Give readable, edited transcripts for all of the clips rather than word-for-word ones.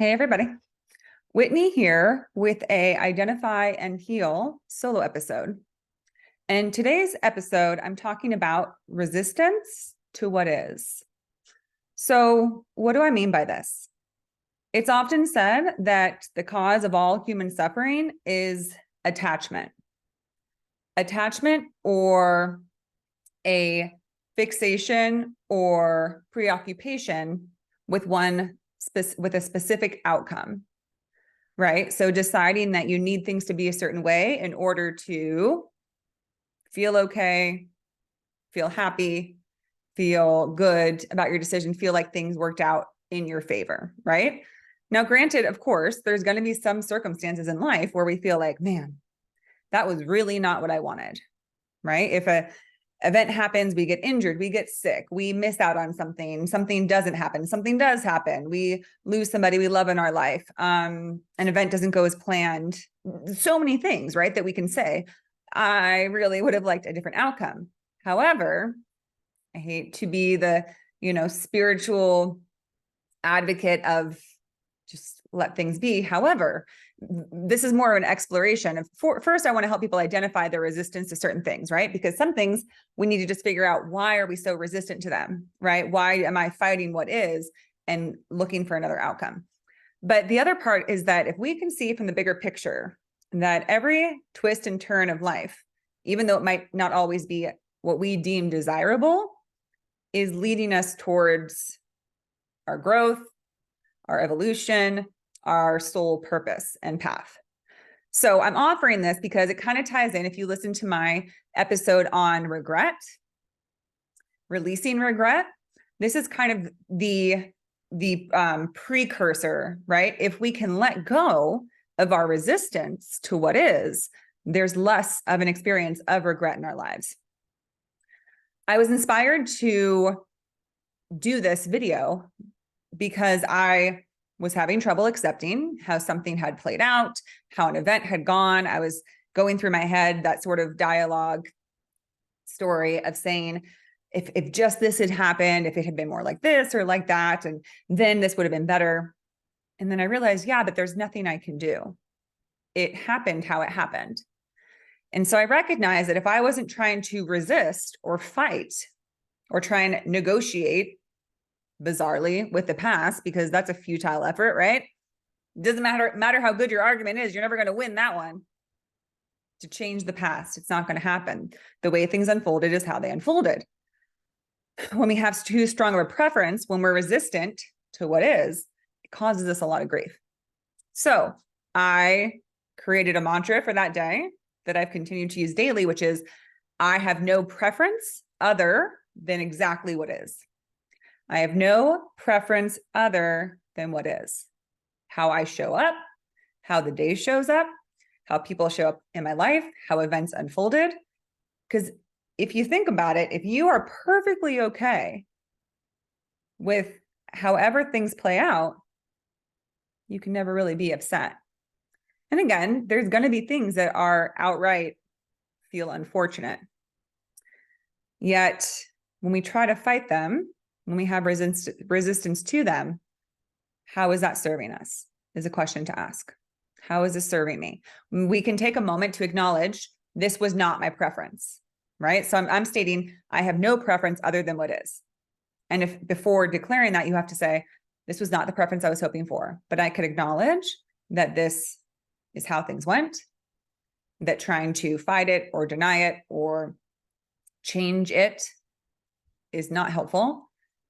Hey, everybody. Whitney here with a Identify and Heal solo episode. And today's episode, I'm talking about resistance to what is. So, what do I mean by this? It's often said that the cause of all human suffering is attachment. Attachment or a fixation or preoccupation with with a specific outcome, right? So deciding that you need things to be a certain way in order to feel okay, feel happy, feel good about your decision, feel like things worked out in your favor, right? Now, granted, of course, there's going to be some circumstances in life where we feel like, man, that was really not what I wanted, right? If a event happens, we get injured, we get sick, we miss out on something doesn't happen, something does happen, we lose somebody we love in our life, an event doesn't go as planned. So many things, right, that we can say, I really would have liked a different outcome. However, I hate to be the, spiritual advocate of just let things be. However, this is more of an exploration of first, I want to help people identify their resistance to certain things, right? Because some things we need to just figure out, why are we so resistant to them, right? Why am I fighting what is and looking for another outcome? But the other part is that if we can see from the bigger picture that every twist and turn of life, even though it might not always be what we deem desirable, is leading us towards our growth, our evolution, our soul purpose and path. So I'm offering this because it kind of ties in. If you listen to my episode on regret, releasing regret, this is kind of the precursor, right? If we can let go of our resistance to what is, there's less of an experience of regret in our lives. I was inspired to do this video because I was having trouble accepting how something had played out, how an event had gone. I was going through my head that sort of dialogue story of saying, if just this had happened, if it had been more like this or like that, and then this would have been better. And then I realized, yeah, but there's nothing I can do. It happened how it happened. And so I recognized that if I wasn't trying to resist or fight or try and negotiate bizarrely with the past, because that's a futile effort, right? It doesn't matter how good your argument is, you're never going to win that one. To change the past, it's not going to happen. The way things unfolded is how they unfolded. When we have too strong of a preference, when we're resistant to what is, it causes us a lot of grief. So I created a mantra for that day that I've continued to use daily, which is, I have no preference other than exactly what is. I have no preference other than what is. How I show up, how the day shows up, how people show up in my life, how events unfolded. Because if you think about it, if you are perfectly okay with however things play out, you can never really be upset. And again, there's going to be things that are outright feel unfortunate. Yet when we try to fight them, when we have resistance to them, how is that serving us? Is a question to ask. How is this serving me? We can take a moment to acknowledge this was not my preference, right? So I'm stating I have no preference other than what is. And if before declaring that, you have to say, this was not the preference I was hoping for, but I could acknowledge that this is how things went, that trying to fight it or deny it or change it is not helpful,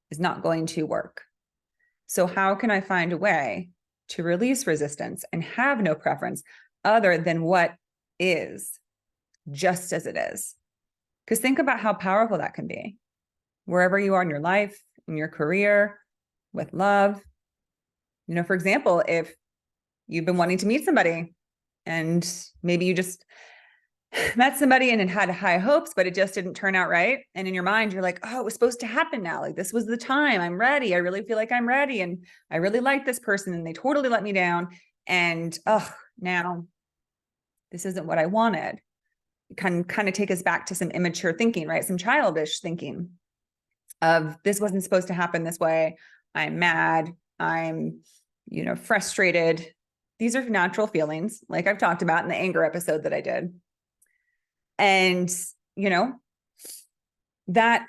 is not going to work. So how can I find a way to release resistance and have no preference other than what is, just as it is? Because think about how powerful that can be. Wherever you are in your life, in your career, with love. For example, if you've been wanting to meet somebody and maybe you just met somebody and had high hopes, but it just didn't turn out right. And in your mind, you're like, oh, it was supposed to happen now. Like, this was the time. I'm ready. I really feel like I'm ready. And I really like this person and they totally let me down. And now this isn't what I wanted. It can kind of take us back to some immature thinking, right? Some childish thinking of, this wasn't supposed to happen this way. I'm mad. I'm frustrated. These are natural feelings, like I've talked about in the anger episode that I did. And, that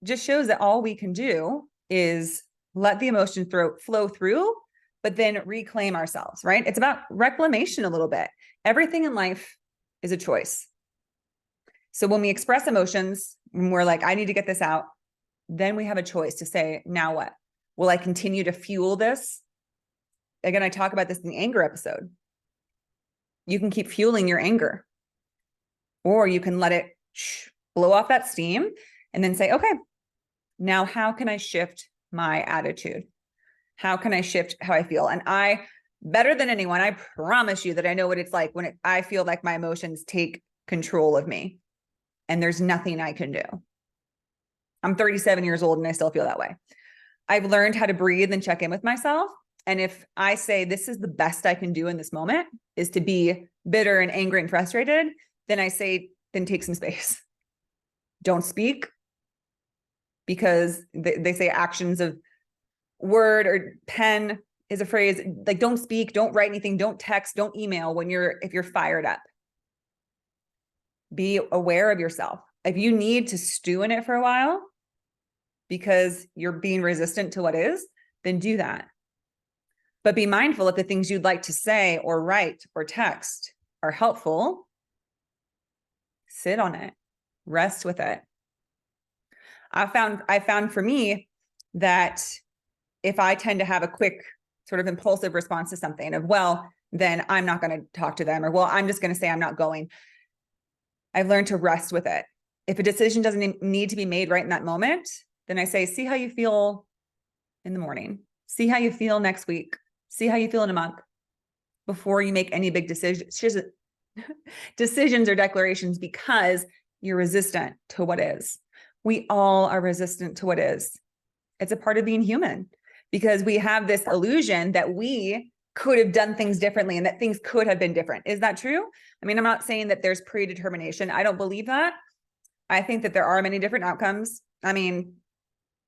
just shows that all we can do is let the emotion flow through, but then reclaim ourselves, right? It's about reclamation a little bit. Everything in life is a choice. So when we express emotions, when we're like, I need to get this out, then we have a choice to say, now what? Will I continue to fuel this? Again, I talk about this in the anger episode. You can keep fueling your anger, or you can let it blow off that steam and then say, okay, now how can I shift my attitude? How can I shift how I feel? And I, better than anyone, I promise you that I know what it's like when I feel like my emotions take control of me and there's nothing I can do. I'm 37 years old and I still feel that way. I've learned how to breathe and check in with myself. And if I say this is the best I can do in this moment is to be bitter and angry and frustrated, then I say, then take some space. Don't speak, because they say actions of word or pen is a phrase, like don't speak, don't write anything, don't text, don't email if you're fired up. Be aware of yourself. If you need to stew in it for a while because you're being resistant to what is, then do that. But be mindful if the things you'd like to say or write or text are helpful. Sit on it, rest with it. I found for me that if I tend to have a quick sort of impulsive response to something of, well, then I'm not going to talk to them, or, well, I'm just going to say I'm not going. I've learned to rest with it. If a decision doesn't need to be made right in that moment, then I say, see how you feel in the morning. See how you feel next week. See how you feel in a month before you make any big decisions or declarations, because you're resistant to what is. We all are resistant to what is. It's a part of being human, because we have this illusion that we could have done things differently and that things could have been different. Is that true? I mean, I'm not saying that there's predetermination. I don't believe that. I think that there are many different outcomes. I mean,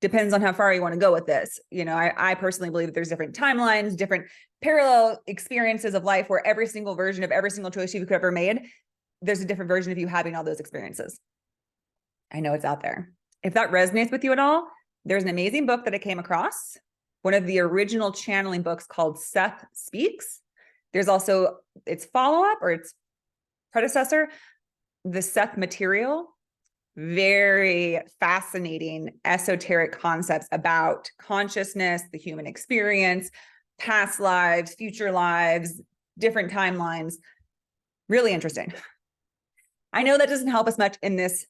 depends on how far you want to go with this. I personally believe that there's different timelines, different parallel experiences of life where every single version of every single choice you could ever made, there's a different version of you having all those experiences. I know it's out there. If that resonates with you at all, there's an amazing book that I came across, one of the original channeling books called Seth Speaks. There's also its follow-up or its predecessor, The Seth Material. Very fascinating esoteric concepts about consciousness, the human experience, past lives, future lives, different timelines. Really interesting. I know that doesn't help us much in this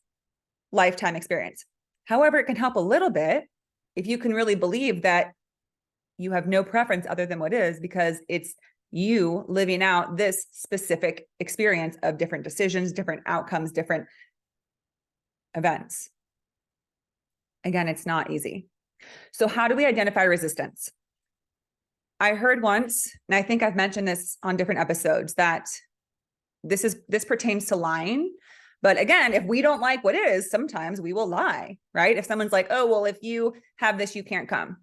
lifetime experience. However, it can help a little bit if you can really believe that you have no preference other than what is, because it's you living out this specific experience of different decisions, different outcomes, different events. Again, it's not easy. So how do we identify resistance? I heard once, and I think I've mentioned this on different episodes, that this pertains to lying. But again, if we don't like what is, sometimes we will lie, right? If someone's like, oh, well, if you have this, you can't come.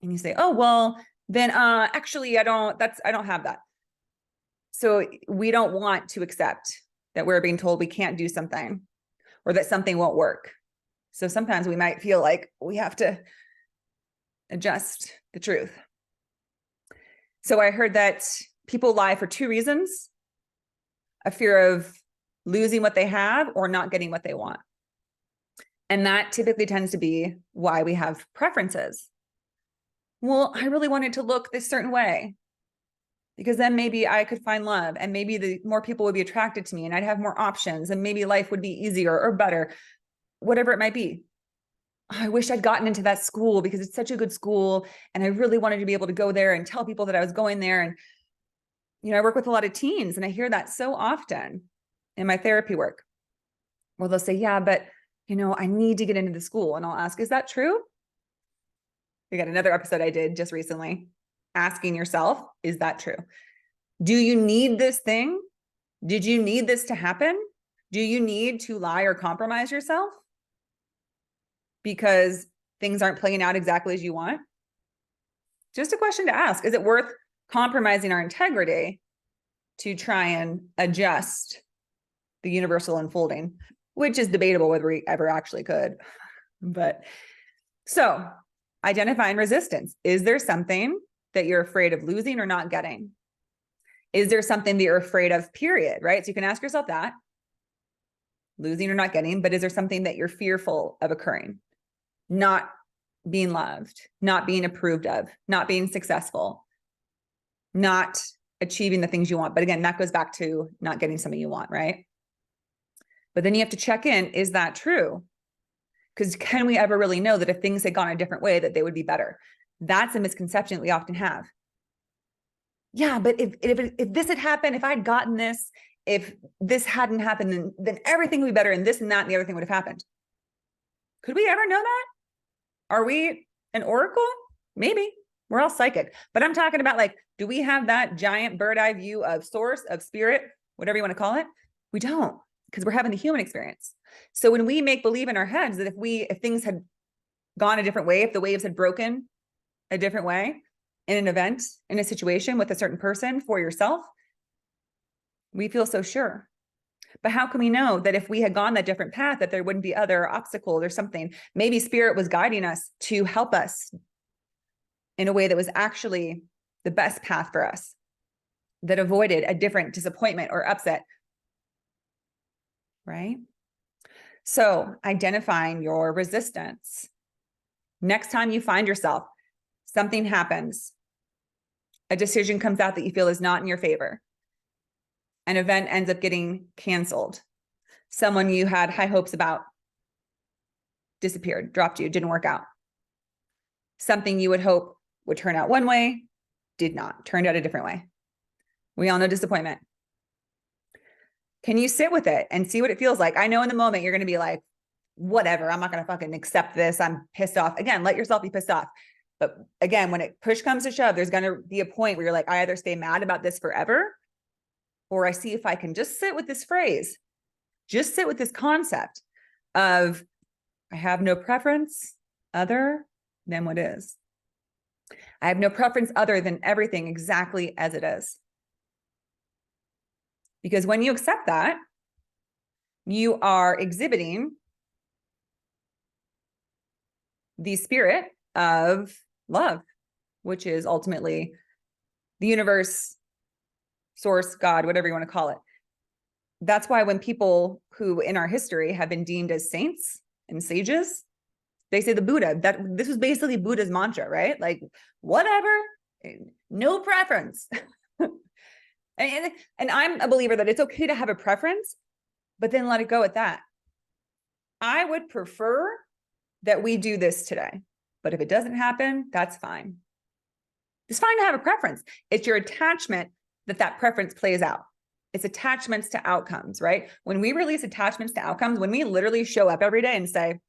And you say, oh, well, then actually, I don't have that. So we don't want to accept that we're being told we can't do something or that something won't work. So sometimes we might feel like we have to adjust the truth. So I heard that people lie for two reasons: a fear of losing what they have or not getting what they want. And that typically tends to be why we have preferences. Well, I really wanted to look this certain way because then maybe I could find love, and maybe the more people would be attracted to me, and I'd have more options, and maybe life would be easier or better, whatever it might be. I wish I'd gotten into that school because it's such a good school, and I really wanted to be able to go there and tell people that I was going there. And I work with a lot of teens, and I hear that so often in my therapy work. Well, they'll say, yeah, but I need to get into the school. And I'll ask, is that true? We got another episode I did just recently, asking yourself, is that true? Do you need this thing? Did you need this to happen? Do you need to lie or compromise yourself because things aren't playing out exactly as you want? Just a question to ask. Is it worth compromising our integrity to try and adjust the universal unfolding, which is debatable whether we ever actually could. But so identifying resistance. Is there something that you're afraid of losing or not getting? Is there something that you're afraid of, period, right? So you can ask yourself that, losing or not getting, but is there something that you're fearful of occurring? Not being loved, not being approved of, not being successful, not achieving the things you want. But again, that goes back to not getting something you want, right? But then you have to check in, is that true? Because can we ever really know that if things had gone a different way, that they would be better? That's a misconception that we often have. Yeah, but if this had happened, if I'd gotten this, if this hadn't happened, then everything would be better, and this and that and the other thing would have happened. Could we ever know that? Are we an oracle? Maybe. We're all psychic. But I'm talking about, like, do we have that giant bird eye view of source, of spirit, whatever you want to call it? We don't, because we're having the human experience. So when we make believe in our heads that if things had gone a different way, if the waves had broken a different way in an event, in a situation with a certain person, for yourself, we feel so sure. But how can we know that if we had gone that different path, that there wouldn't be other obstacles or something? Maybe spirit was guiding us to help us in a way that was actually the best path for us, that avoided a different disappointment or upset, right? So identifying your resistance. Next time you find yourself, something happens, a decision comes out that you feel is not in your favor, an event ends up getting canceled, someone you had high hopes about disappeared, dropped you, didn't work out. Something you would hope would turn out one way, did not, turned out a different way. We all know disappointment. Can you sit with it and see what it feels like? I know in the moment you're going to be like, whatever, I'm not going to fucking accept this. I'm pissed off. Again, let yourself be pissed off. But again, when push comes to shove, there's going to be a point where you're like, I either stay mad about this forever, or I see if I can just sit with this phrase, just sit with this concept of, I have no preference other than what is. I have no preference other than everything exactly as it is. Because when you accept that, you are exhibiting the spirit of love, which is ultimately the universe, source, God, whatever you want to call it. That's why when people who in our history have been deemed as saints and sages, they say the Buddha, that this was basically Buddha's mantra, right? Like, whatever, no preference. and I'm a believer that it's okay to have a preference, but then let it go at that. I would prefer that we do this today, but if it doesn't happen, that's fine. It's fine to have a preference. It's your attachment that preference plays out. It's attachments to outcomes, right? When we release attachments to outcomes, when we literally show up every day and say,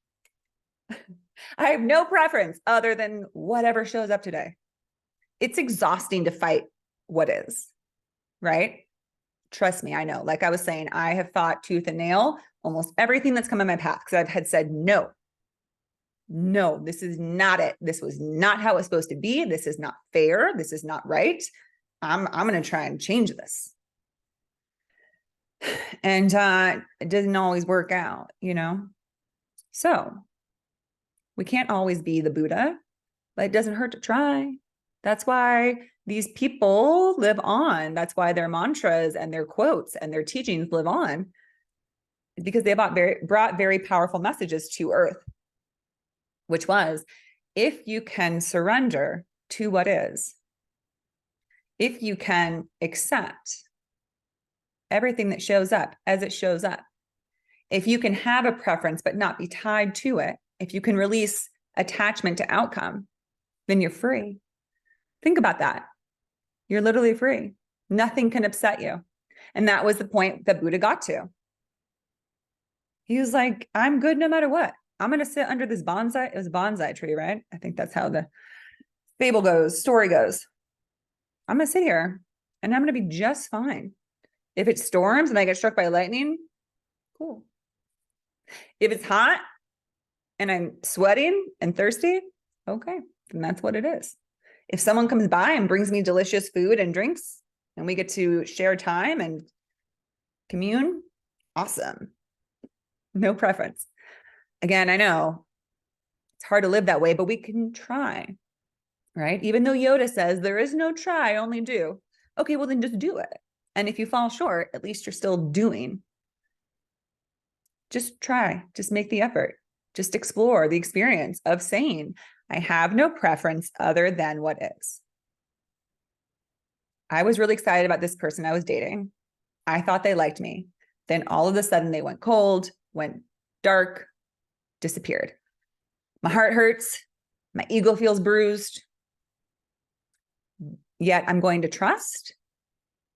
I have no preference other than whatever shows up today, it's exhausting to fight what is, right? Trust me, I know. Like I was saying, I have fought tooth and nail almost everything that's come in my path because I've had said, no, this is not it. This was not how it's supposed to be. This is not fair. This is not right. I'm going to try and change this. And it doesn't always work out, So we can't always be the Buddha, but it doesn't hurt to try. That's why these people live on. That's why their mantras and their quotes and their teachings live on, because they brought very powerful messages to Earth, which was, if you can surrender to what is, if you can accept everything that shows up as it shows up, if you can have a preference but not be tied to it, if you can release attachment to outcome, then you're free. Think about that. You're literally free. Nothing can upset you. And that was the point that Buddha got to. He was like, I'm good no matter what. I'm going to sit under this bonsai. It was a bonsai tree, right? I think that's how the fable goes, story goes. I'm going to sit here and I'm going to be just fine. If it storms and I get struck by lightning, cool. If it's hot and I'm sweating and thirsty, okay, then that's what it is. If someone comes by and brings me delicious food and drinks and we get to share time and commune, awesome. No preference. Again, I know it's hard to live that way, but we can try, right? Even though Yoda says there is no try, only do. Okay, well then just do it. And if you fall short, at least you're still doing. Just try, just make the effort, just explore the experience of saying, I have no preference other than what is. I was really excited about this person I was dating. I thought they liked me. Then all of a sudden they went cold, went dark, disappeared. My heart hurts. My ego feels bruised. Yet I'm going to trust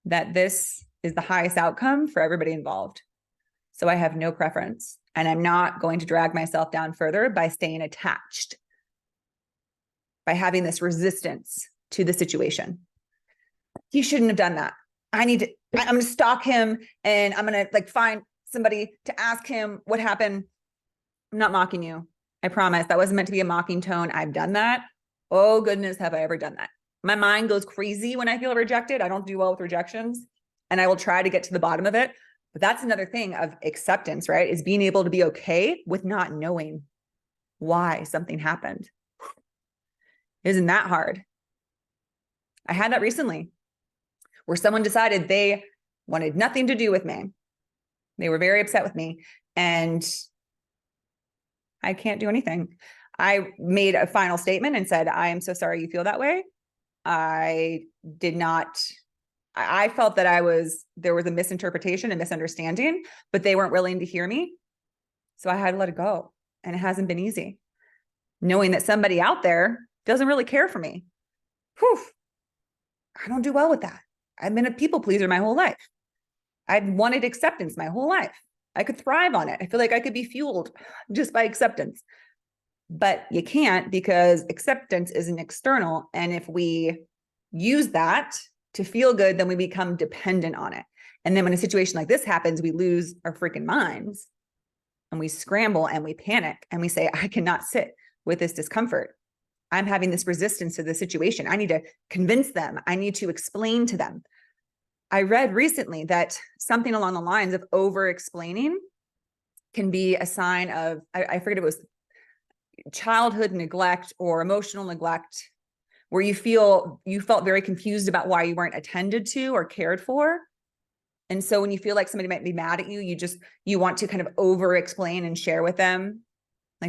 that this is the highest outcome for everybody involved. So I have no preference, and I'm not going to drag myself down further by staying attached, by having this resistance to the situation. He shouldn't have done that. I'm going to stalk him, and I'm going to find somebody to ask him what happened. I'm not mocking you. I promise that wasn't meant to be a mocking tone. I've done that. Oh goodness, have I ever done that? My mind goes crazy when I feel rejected. I don't do well with rejections, and I will try to get to the bottom of it. But that's another thing of acceptance, right? Is being able to be okay with not knowing why something happened. Isn't that hard? I had that recently where someone decided they wanted nothing to do with me. They were very upset with me, and I can't do anything. I made a final statement and said, I am so sorry you feel that way. I felt that there was a misinterpretation and misunderstanding, but they weren't willing to hear me. So I had to let it go. And it hasn't been easy. Knowing that somebody out there doesn't really care for me. Whew. I don't do well with that. I've been a people pleaser my whole life. I've wanted acceptance my whole life. I could thrive on it. I feel like I could be fueled just by acceptance. But you can't, because acceptance is an external. And if we use that to feel good, then we become dependent on it. And then when a situation like this happens, we lose our freaking minds and we scramble and we panic and we say, I cannot sit with this discomfort. I'm having this resistance to the situation. I need to convince them. I need to explain to them. I read recently that something along the lines of over-explaining can be a sign of, I forget, it was childhood neglect or emotional neglect, where you felt very confused about why you weren't attended to or cared for. And so when you feel like somebody might be mad at you, you want to kind of over-explain and share with them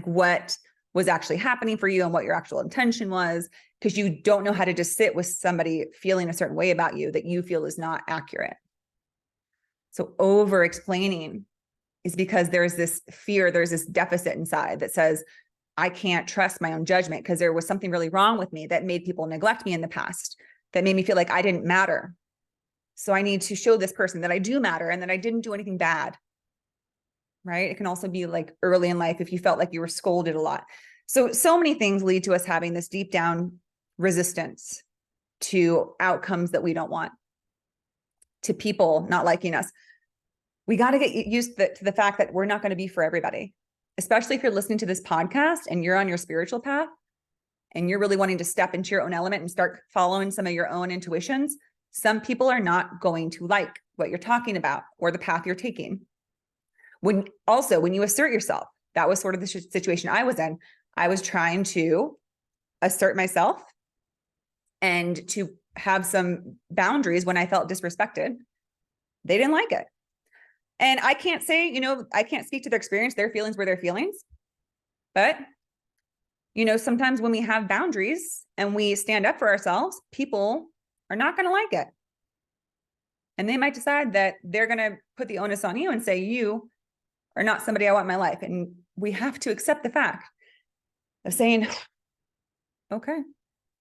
what was actually happening for you and what your actual intention was, because you don't know how to just sit with somebody feeling a certain way about you that you feel is not accurate. So over-explaining is because there's this fear, there's this deficit inside that says, I can't trust my own judgment because there was something really wrong with me that made people neglect me in the past, that made me feel like I didn't matter. So I need to show this person that I do matter and that I didn't do anything bad, right? It can also be early in life if you felt like you were scolded a lot. So many things lead to us having this deep down resistance to outcomes that we don't want, to people not liking us. We got to get used to the fact that we're not going to be for everybody. Especially if you're listening to this podcast and you're on your spiritual path and you're really wanting to step into your own element and start following some of your own intuitions, some people are not going to like what you're talking about or the path you're taking. When you assert yourself, that was sort of the situation I was in. I was trying to assert myself and to have some boundaries when I felt disrespected. They didn't like it. And I can't say, I can't speak to their experience. Their feelings were their feelings. But, sometimes when we have boundaries and we stand up for ourselves, people are not going to like it. And they might decide that they're going to put the onus on you and say, you are not somebody I want in my life. And we have to accept the fact of saying, okay,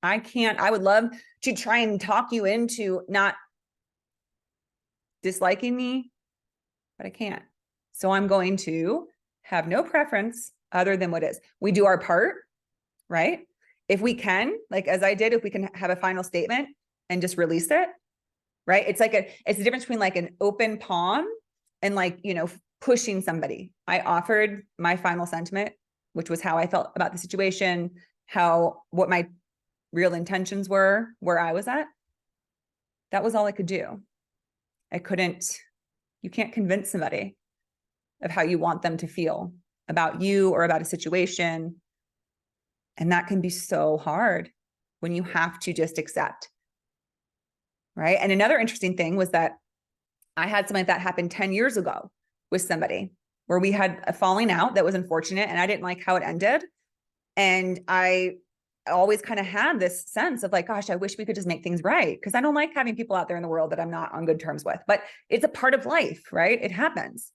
I would love to try and talk you into not disliking me, but I can't. So I'm going to have no preference other than what is. We do our part, right? If we can, as I did, if we can have a final statement and just release it, right? It's the difference between an open palm and pushing somebody. I offered my final sentiment, which was how I felt about the situation, what my real intentions were, where I was at, that was all I could do. You can't convince somebody of how you want them to feel about you or about a situation. And that can be so hard when you have to just accept. Right. And another interesting thing was that I had something like that happen 10 years ago with somebody where we had a falling out that was unfortunate and I didn't like how it ended. And I always kind of had this sense of like, gosh, I wish we could just make things right. Because I don't like having people out there in the world that I'm not on good terms with, but it's a part of life, right? It happens.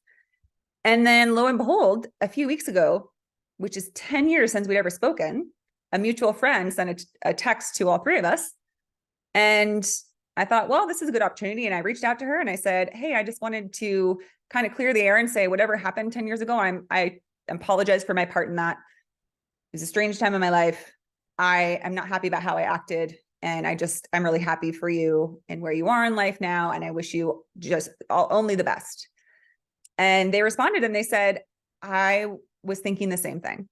And then lo and behold, a few weeks ago, which is 10 years since we'd ever spoken, a mutual friend sent a text to all three of us. And I thought, well, this is a good opportunity. And I reached out to her and I said, hey, I just wanted to kind of clear the air and say, whatever happened 10 years ago, I apologize for my part in that. It was a strange time in my life. I am not happy about how I acted. And I'm really happy for you and where you are in life now. And I wish you just only the best. And they responded and they said, I was thinking the same thing.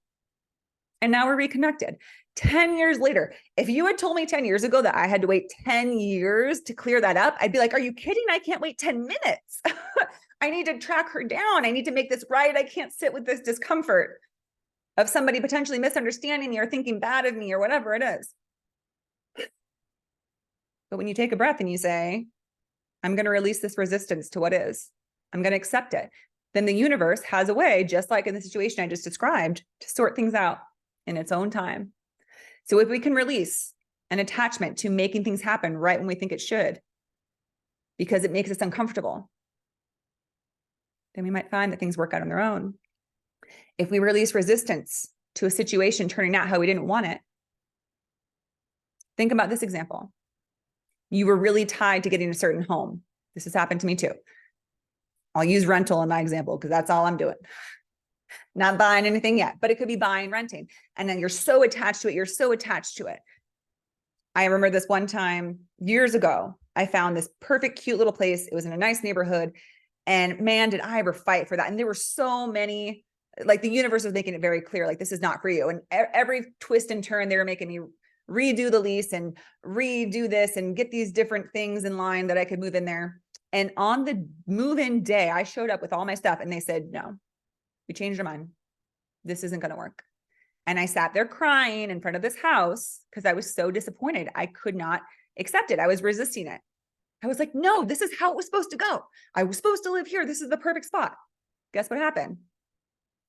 And now we're reconnected 10 years later. If you had told me 10 years ago that I had to wait 10 years to clear that up, I'd be like, are you kidding? I can't wait 10 minutes. I need to track her down. I need to make this right. I can't sit with this discomfort of somebody potentially misunderstanding me or thinking bad of me or whatever it is. But when you take a breath and you say, I'm going to release this resistance to what is, I'm going to accept it, then the universe has a way, just like in the situation I just described, to sort things out in its own time. So if we can release an attachment to making things happen right when we think it should, because it makes us uncomfortable, then we might find that things work out on their own. If we release resistance to a situation turning out how we didn't want it, think about this example. You were really tied to getting a certain home. This has happened to me too. I'll use rental in my example because that's all I'm doing. Not buying anything yet, but it could be buying, renting. And then you're so attached to it. You're so attached to it. I remember this one time years ago, I found this perfect, cute little place. It was in a nice neighborhood. And man, did I ever fight for that. And there were so many, like the universe was making it very clear, like, this is not for you. And every twist and turn, they were making me redo the lease and redo this and get these different things in line that I could move in there. And on the move-in day, I showed up with all my stuff and they said, no, we changed our mind. This isn't going to work. And I sat there crying in front of this house because I was so disappointed. I could not accept it. I was resisting it. I was like, no, this is how it was supposed to go. I was supposed to live here. This is the perfect spot. Guess what happened?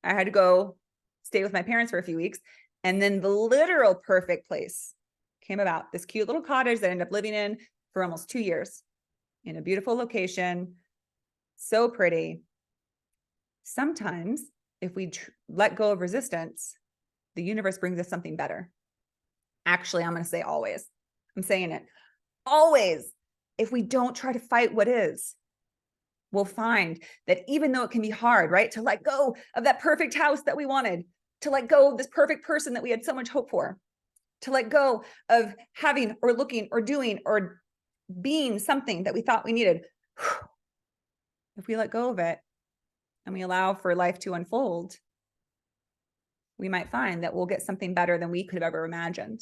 I had to go stay with my parents for a few weeks. And then the literal perfect place came about. This cute little cottage that I ended up living in for almost 2 years in a beautiful location. So pretty. Sometimes if we let go of resistance, the universe brings us something better. Actually, I'm going to say always. I'm saying it. Always. If we don't try to fight what is, we'll find that even though it can be hard, right, to let go of that perfect house that we wanted, to let go of this perfect person that we had so much hope for, to let go of having or looking or doing or being something that we thought we needed. If we let go of it and we allow for life to unfold, we might find that we'll get something better than we could have ever imagined.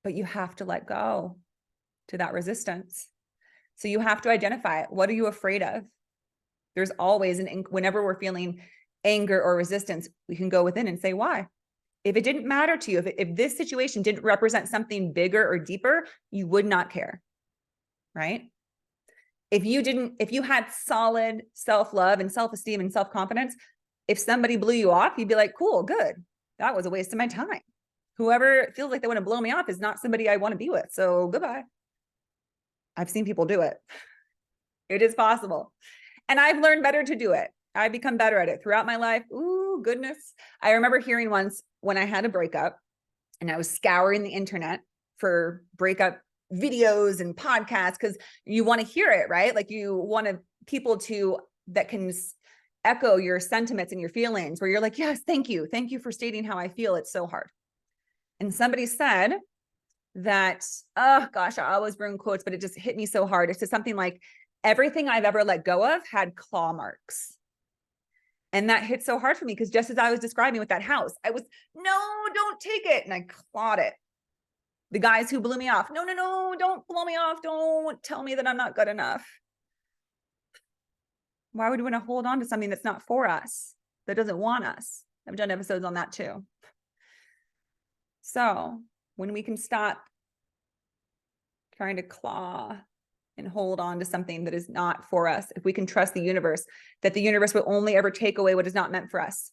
But you have to let go to that resistance. So you have to identify it. What are you afraid of? There's always whenever we're feeling anger or resistance, we can go within and say, why? If it didn't matter to you, if this situation didn't represent something bigger or deeper, you would not care, right? If you had solid self-love and self-esteem and self-confidence, if somebody blew you off, you'd be like, cool, good. That was a waste of my time. Whoever feels like they want to blow me off is not somebody I want to be with. So goodbye. I've seen people do it. It is possible. And I've learned better to do it. I've become better at it throughout my life. Ooh, goodness. I remember hearing once when I had a breakup and I was scouring the internet for breakup videos and podcasts, because you want to hear it, right? Like you want people that can echo your sentiments and your feelings where you're like, yes, thank you. Thank you for stating how I feel. It's so hard. And somebody said that, oh gosh, I always bring quotes, but it just hit me so hard. It's just something like, everything I've ever let go of had claw marks. And that hit so hard for me because just as I was describing with that house, I was, no, don't take it. And I clawed it. The guys who blew me off. No, no, no, don't blow me off. Don't tell me that I'm not good enough. Why would we want to hold on to something that's not for us, that doesn't want us? I've done episodes on that too. So when we can stop trying to claw and hold on to something that is not for us, if we can trust the universe, that the universe will only ever take away what is not meant for us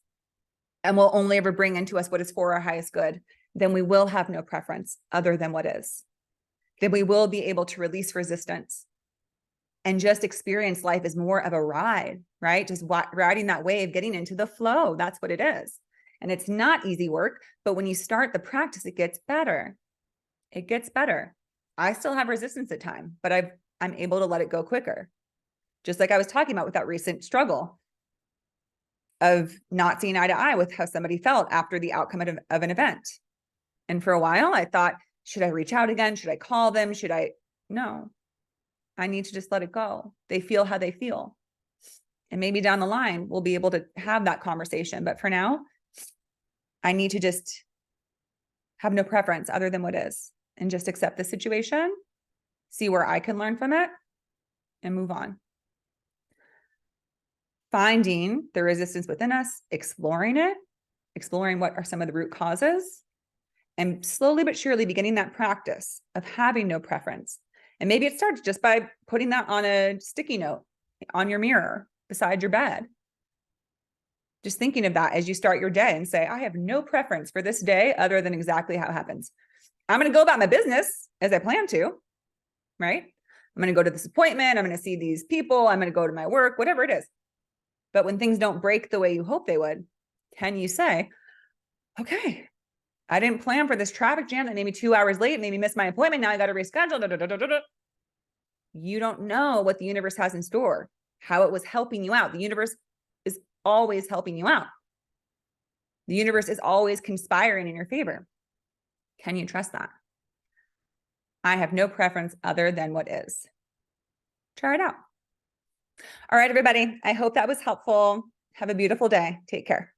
and will only ever bring into us what is for our highest good, then we will have no preference other than what is. Then we will be able to release resistance and just experience life as more of a ride, right? Just riding that wave, getting into the flow. That's what it is. And it's not easy work, but when you start the practice, it gets better. It gets better. I still have resistance at times, but I'm able to let it go quicker. Just like I was talking about with that recent struggle of not seeing eye to eye with how somebody felt after the outcome of an event. And for a while I thought, should I reach out again? Should I call them? No, I need to just let it go. They feel how they feel. And maybe down the line, we'll be able to have that conversation. But for now, I need to just have no preference other than what is, and just accept the situation, see where I can learn from it, and move on. Finding the resistance within us, exploring it, exploring what are some of the root causes, and slowly but surely beginning that practice of having no preference. And maybe it starts just by putting that on a sticky note on your mirror beside your bed. Just thinking of that as you start your day and say, I have no preference for this day other than exactly how it happens. I'm going to go about my business as I plan to, right? I'm going to go to this appointment. I'm going to see these people. I'm going to go to my work, whatever it is. But when things don't break the way you hope they would, can you say, okay, I didn't plan for this traffic jam that made me 2 hours late, made me miss my appointment. Now I got to reschedule. You don't know what the universe has in store, how it was helping you out. The universe is always helping you out. The universe is always conspiring in your favor. Can you trust that? I have no preference other than what is. Try it out. All right, everybody. I hope that was helpful. Have a beautiful day. Take care.